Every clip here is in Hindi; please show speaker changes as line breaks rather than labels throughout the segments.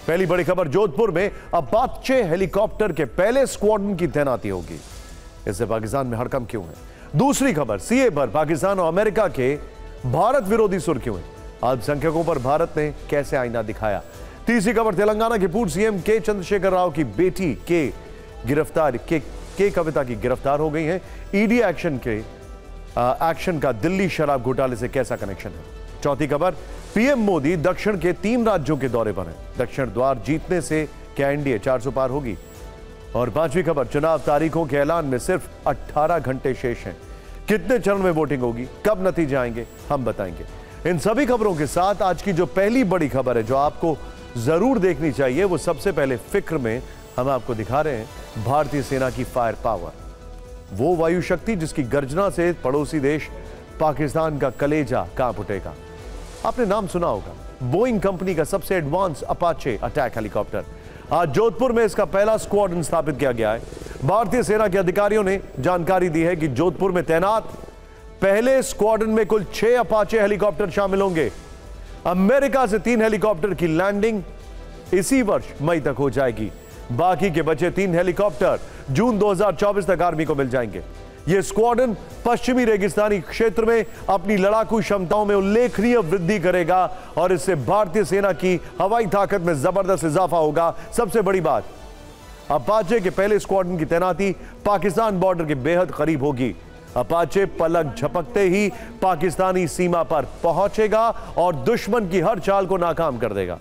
पहली बड़ी खबर, जोधपुर में अपाचे हेलीकॉप्टर के पहले स्क्वाड्रन की तैनाती होगी। इससे पाकिस्तान में हड़कंप क्यों है? दूसरी खबर, सीए पर पाकिस्तान और अमेरिका के भारत विरोधी सुर्खियों हैं। अल्पसंख्यकों पर भारत ने कैसे आईना दिखाया? तीसरी खबर, तेलंगाना के पूर्व सीएम के चंद्रशेखर राव की बेटी के कविता की गिरफ्तार हो गई है। ईडी एक्शन का दिल्ली शराब घोटाले से कैसा कनेक्शन है? चौथी खबर, पीएम मोदी दक्षिण के 3 राज्यों के दौरे पर हैं। दक्षिण द्वार जीतने से क्या एनडीए 400 पार होगी? और पांचवी खबर, चुनाव तारीखों के ऐलान में सिर्फ 18 घंटे शेष हैं। कितने चरण में वोटिंग होगी, कब नतीजे आएंगे, हम बताएंगे। इन सभी खबरों के साथ आज की जो पहली बड़ी खबर है जो आपको जरूर देखनी चाहिए, वो सबसे पहले फिक्र में हम आपको दिखा रहे हैं भारतीय सेना की फायर पावर। वो वायु शक्ति जिसकी गर्जना से पड़ोसी देश पाकिस्तान का कलेजा कांप उठेगा। आपने नाम सुना होगा, बोइंग कंपनी का सबसे एडवांस अपाचे अटैक हेलीकॉप्टर। आज जोधपुर में इसका पहला स्क्वाड्रन स्थापित किया गया है। भारतीय सेना के अधिकारियों ने जानकारी दी है कि जोधपुर में तैनात पहले स्क्वाड्रन में कुल 6 अपाचे हेलीकॉप्टर शामिल होंगे। अमेरिका से 3 हेलीकॉप्टर की लैंडिंग इसी वर्ष मई तक हो जाएगी। बाकी के बचे 3 हेलीकॉप्टर जून 2024 तक आर्मी को मिल जाएंगे। यह स्क्वाड्रन पश्चिमी रेगिस्तानी क्षेत्र में अपनी लड़ाकू क्षमताओं में उल्लेखनीय वृद्धि करेगा और इससे भारतीय सेना की हवाई ताकत में जबरदस्त इजाफा होगा। सबसे बड़ी बात, अपाचे के पहले स्क्वाड्रन की तैनाती पाकिस्तान बॉर्डर के बेहद करीब होगी। अपाचे पलक झपकते ही पाकिस्तानी सीमा पर पहुंचेगा और दुश्मन की हर चाल को नाकाम कर देगा।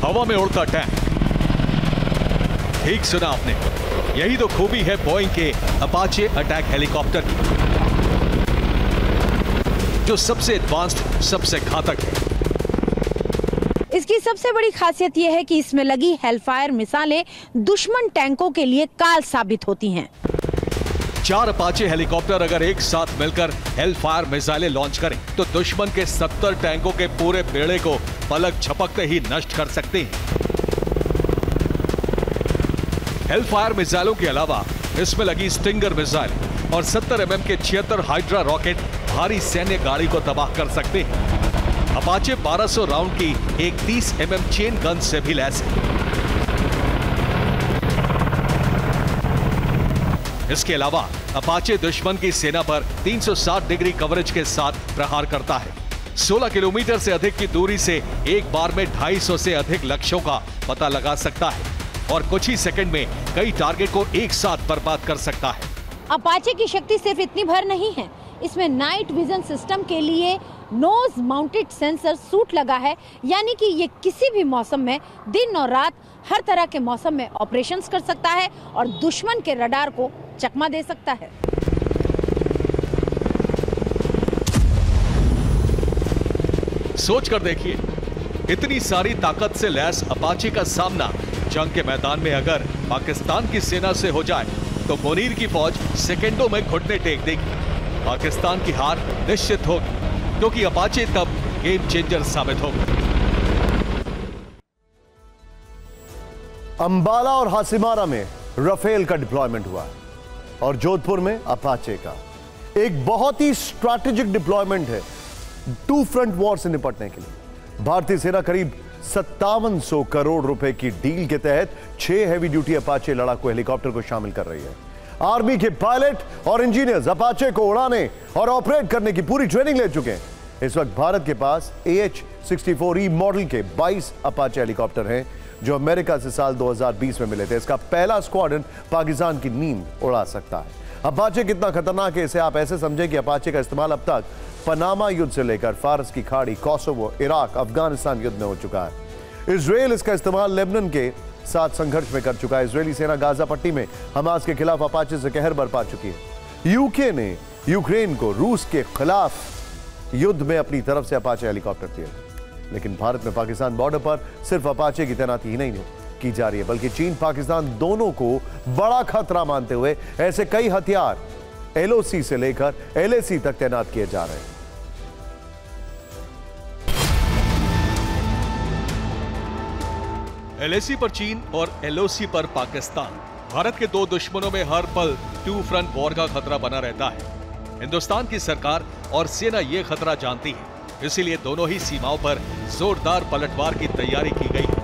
हवा में उड़ता टैंक, ठीक सुना आपने, यही तो खूबी है बोइंग के अपाचे अटैक हेलीकॉप्टर की, जो सबसे एडवांस्ड, सबसे घातक है।
इसकी सबसे बड़ी खासियत यह है कि इसमें लगी हेलफायर मिसाइलें दुश्मन टैंकों के लिए काल साबित होती हैं।
4 अपाचे हेलीकॉप्टर अगर एक साथ मिलकर हेलफायर मिसाइलें लॉन्च करें तो दुश्मन के 70 टैंकों के पूरे बेड़े को पलक झपकते ही नष्ट कर सकते हैं। हेलफायर मिसाइलों के अलावा इसमें लगी स्टिंगर मिसाइल और 70 mm के 76 हाइड्रा रॉकेट भारी सैन्य गाड़ी को तबाह कर सकते हैं। अपाचे 1200 राउंड की एक 30 mm चेन गन से भी लैस है। इसके अलावा अपाचे दुश्मन की सेना पर 360 डिग्री कवरेज के साथ प्रहार करता है। 16 किलोमीटर से अधिक की दूरी से एक बार में 250 से अधिक लक्ष्यों का पता लगा सकता है और कुछ ही सेकंड में कई टारगेट को एक साथ बर्बाद कर सकता है।
अपाचे की शक्ति सिर्फ इतनी भर नहीं है, इसमें नाइट विजन सिस्टम के लिए नोज माउंटेड सेंसर सूट लगा है, यानी कि ये किसी भी मौसम में, दिन और रात, हर तरह के मौसम में ऑपरेशंस कर सकता है और दुश्मन के रडार को चकमा दे सकता है।
सोच कर देखिए, इतनी सारी ताकत से लैस अपाचे का सामना जंग के मैदान में अगर पाकिस्तान की सेना से हो जाए तो मुनीर की फौज सेकंडों में घुटने टेक देगी। पाकिस्तान की हार निश्चित होगी क्योंकि अपाचे तब गेम चेंजर साबित होगा।
अंबाला और हासिमारा में राफेल का डिप्लॉयमेंट हुआ है और जोधपुर में अपाचे का। एक बहुत ही स्ट्रैटेजिक डिप्लॉयमेंट है 2 फ्रंट वॉर से निपटने के लिए। भारतीय सेना करीब 5700 करोड़ रुपए की डील के तहत 6 हेवी ड्यूटी अपाचे लड़ाकू हेलीकॉप्टर को शामिल कर रही है। आर्मी के पायलट और इंजीनियर्स अपाचे को उड़ाने और ऑपरेट करने की पूरी ट्रेनिंग ले चुके हैं। इस वक्त भारत के पास AH-64E मॉडल के 22 अपाचे हेलीकॉप्टर हैं जो अमेरिका से साल 2020 में मिले थे। इसका पहला स्क्वाड्रन पाकिस्तान की नींद उड़ा सकता है। अपाचे कितना खतरनाक है इसे आप ऐसे समझें कि अपाचे का इस्तेमाल अब तक पनामा युद्ध से लेकर फारस की खाड़ी, कोसोवो, इराक, अफगानिस्तान युद्ध में हो चुका है। इजराइल इसका इस्तेमाल लेबनान के साथ संघर्ष में कर चुका है। इजरायली सेना गाजा पट्टी में हमास के खिलाफ अपाचे से कहर बरपा चुकी है। यूके ने यूक्रेन को रूस के खिलाफ युद्ध में अपनी तरफ से अपाचे हेलीकॉप्टर दिए, लेकिन भारत में पाकिस्तान बॉर्डर पर सिर्फ अपाचे की तैनाती ही नहीं की जा रही है, बल्कि चीन पाकिस्तान दोनों को बड़ा खतरा मानते हुए ऐसे कई हथियार LOC से लेकर LAC तक तैनात किए जा रहे हैं।
LAC पर चीन और LOC पर पाकिस्तान, भारत के दो दुश्मनों में हर पल टू फ्रंट वॉर का खतरा बना रहता है। हिंदुस्तान की सरकार और सेना ये खतरा जानती है, इसीलिए दोनों ही सीमाओं पर जोरदार पलटवार की तैयारी की गई है।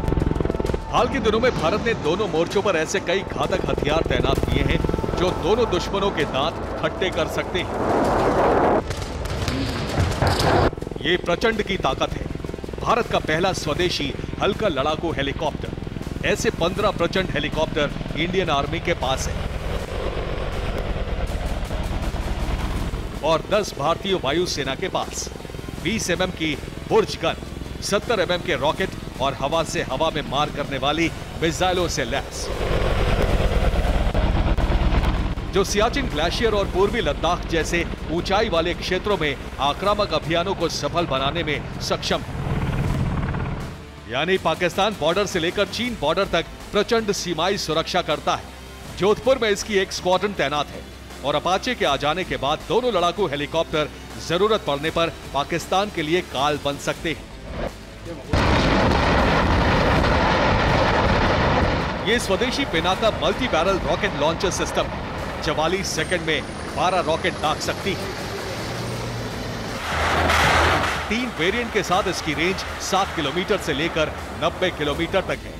हाल के दिनों में भारत ने दोनों मोर्चों पर ऐसे कई घातक हथियार तैनात किए हैं जो दोनों दुश्मनों के दांत खट्टे कर सकते हैं। ये प्रचंड की ताकत है। भारत का पहला स्वदेशी हल्का लड़ाकू हेलीकॉप्टर। ऐसे 15 प्रचंड हेलीकॉप्टर इंडियन आर्मी के पास है और 10 भारतीय वायुसेना के पास 20 mm की बुर्ज गन, 70 mm के रॉकेट और हवा से हवा में मार करने वाली मिसाइलों से लैस, जो सियाचिन ग्लेशियर और पूर्वी लद्दाख जैसे ऊंचाई वाले क्षेत्रों में आक्रामक अभियानों को सफल बनाने में सक्षम है। यानी पाकिस्तान बॉर्डर से लेकर चीन बॉर्डर तक प्रचंड सीमाई सुरक्षा करता है। जोधपुर में इसकी एक स्क्वाड्रन तैनात है और अपाचे के आ जाने के बाद दोनों लड़ाकू हेलीकॉप्टर जरूरत पड़ने पर पाकिस्तान के लिए काल बन सकते हैं। ये स्वदेशी Pinaka multi barrel rocket launcher system है। 44 सेकंड में 12 रॉकेट दाग सकती है। 3 वेरिएंट के साथ इसकी रेंज 7 किलोमीटर से लेकर 90 किलोमीटर तक है।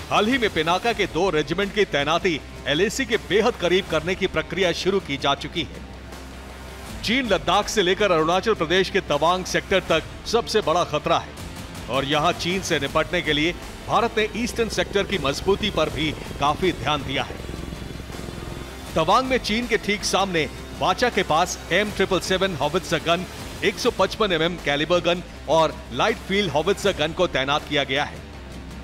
हाल ही में पिनाका के 2 रेजिमेंट की तैनाती LAC के बेहद करीब करने की प्रक्रिया शुरू की जा चुकी है। चीन लद्दाख से लेकर अरुणाचल प्रदेश के तवांग सेक्टर तक सबसे बड़ा खतरा है और यहां चीन से निपटने के लिए भारत ने ईस्टर्न सेक्टर की मजबूती पर भी काफी ध्यान दिया है। तवांग में चीन के ठीक सामने बाचा के पास M777 howitzer gun, 155 mm calibre gun और लाइट फील्ड हॉवित्जर गन को तैनात किया गया है।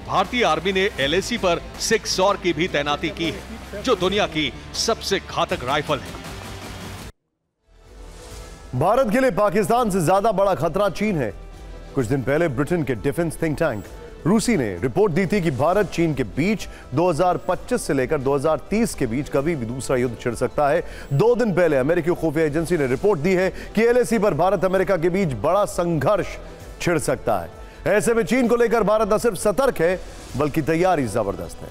भारतीय आर्मी ने LAC पर 6 SOR की भी तैनाती की है, जो दुनिया की सबसे घातक राइफल है।
भारत के लिए पाकिस्तान से ज्यादा बड़ा खतरा चीन है। कुछ दिन पहले ब्रिटेन के डिफेंस थिंक टैंक रूसी ने रिपोर्ट दी थी कि भारत चीन के बीच 2025 से लेकर 2030 के बीच कभी भी दूसरा युद्ध छिड़ सकता है। 2 दिन पहले अमेरिकी खुफिया एजेंसी ने रिपोर्ट दी है कि LAC पर भारत अमेरिका के बीच बड़ा संघर्ष छिड़ सकता है। ऐसे में चीन को लेकर भारत न सिर्फ सतर्क है बल्कि तैयारी जबरदस्त है।